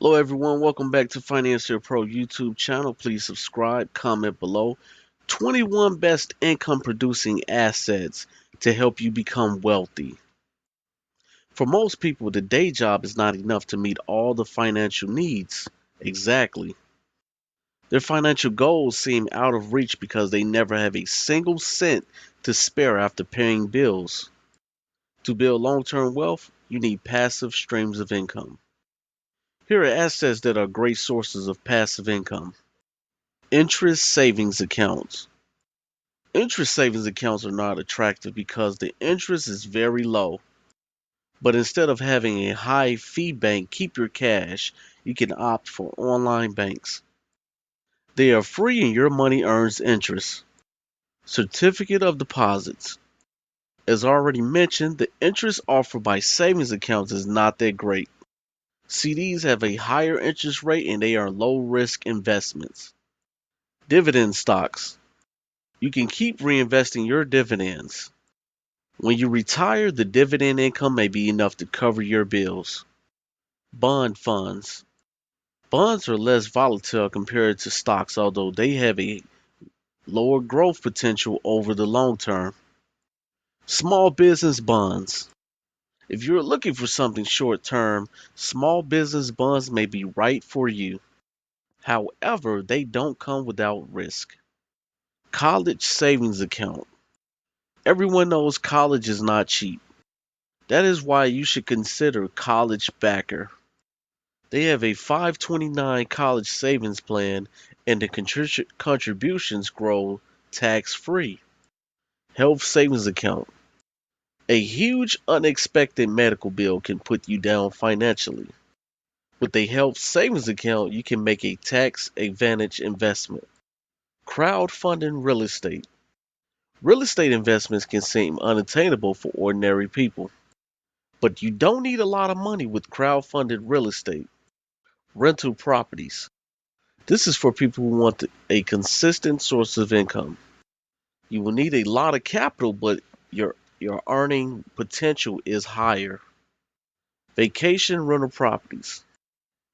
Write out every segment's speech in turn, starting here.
Hello everyone, welcome back to Financier Pro YouTube channel. Please subscribe, comment below. 21 best income producing assets to help you become wealthy. For most people, the day job is not enough to meet all the financial needs. Exactly. Their financial goals seem out of reach because they never have a single cent to spare after paying bills. To build long-term wealth, you need passive streams of income. Here are assets that are great sources of passive income. Interest savings accounts. Interest savings accounts are not attractive because the interest is very low. But instead of having a high fee bank keep your cash, you can opt for online banks. They are free and your money earns interest. Certificate of deposits. As already mentioned, the interest offered by savings accounts is not that great. CDs have a higher interest rate and they are low risk investments. Dividend stocks. You can keep reinvesting your dividends. When you retire, the dividend income may be enough to cover your bills. Bond funds. Bonds are less volatile compared to stocks, although they have a lower growth potential over the long term. Small business bonds. If you're looking for something short term, small business bonds may be right for you. However, they don't come without risk. College savings account. Everyone knows college is not cheap. That is why you should consider College Backer. They have a 529 college savings plan and the contributions grow tax-free. Health savings account. A huge unexpected medical bill can put you down financially. With a health savings account, you can make a tax advantage investment. Crowdfunding real estate. Real estate investments can seem unattainable for ordinary people, but you don't need a lot of money with crowdfunded real estate. Rental properties. This is for people who want a consistent source of income. You will need a lot of capital, but your earning potential is higher. Vacation rental properties.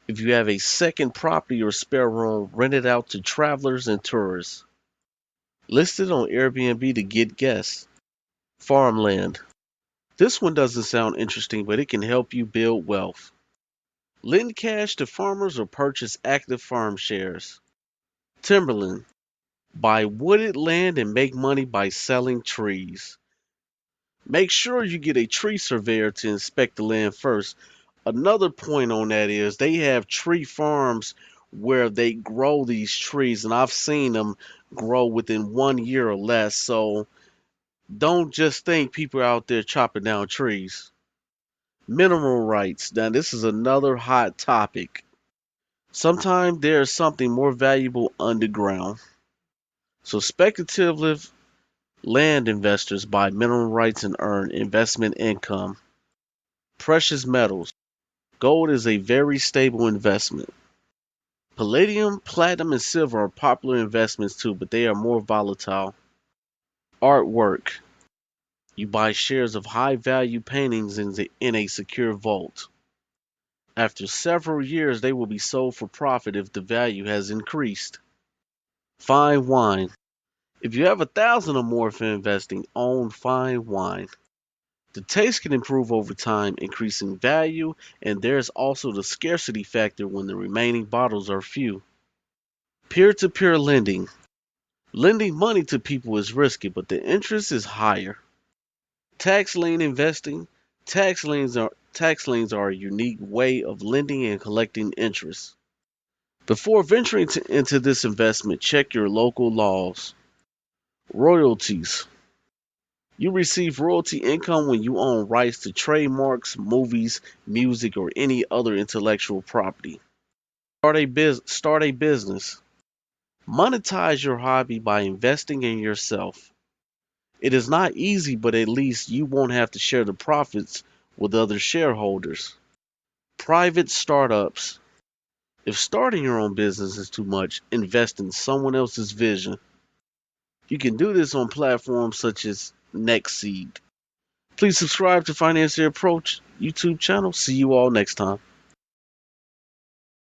If you have a second property or spare room, rent it out to travelers and tourists. Listed on Airbnb to get guests. Farmland. This one doesn't sound interesting, but it can help you build wealth. Lend cash to farmers or purchase active farm shares. Timberland. Buy wooded land and make money by selling trees. Make sure you get a tree surveyor to inspect the land first. Another point on that is they have tree farms where they grow these trees, and I've seen them grow within 1 year or less. So don't just think people are out there chopping down trees. Mineral rights. Now, this is another hot topic. Sometimes there's something more valuable underground. So speculative land investors buy mineral rights and earn investment income. Precious metals. Gold is a very stable investment. Palladium, platinum, and silver are popular investments too, but they are more volatile. Artwork. You buy shares of high value paintings in a secure vault. After several years, they will be sold for profit if the value has increased. Fine wine. If you have 1,000 or more for investing, own fine wine. The taste can improve over time, increasing value, and there's also the scarcity factor when the remaining bottles are few. Peer-to-peer lending. Lending money to people is risky, but the interest is higher. Tax lien investing. Tax liens are a unique way of lending and collecting interest. Before venturing into this investment, check your local laws. Royalties. You receive royalty income when you own rights to trademarks, movies, music, or any other intellectual property. Start a business. Monetize your hobby by investing in yourself. It is not easy, but at least you won't have to share the profits with other shareholders. Private startups. If starting your own business is too much, invest in someone else's vision. You can do this on platforms such as Nextseed. Please subscribe to Financier Approach YouTube channel. See you all next time.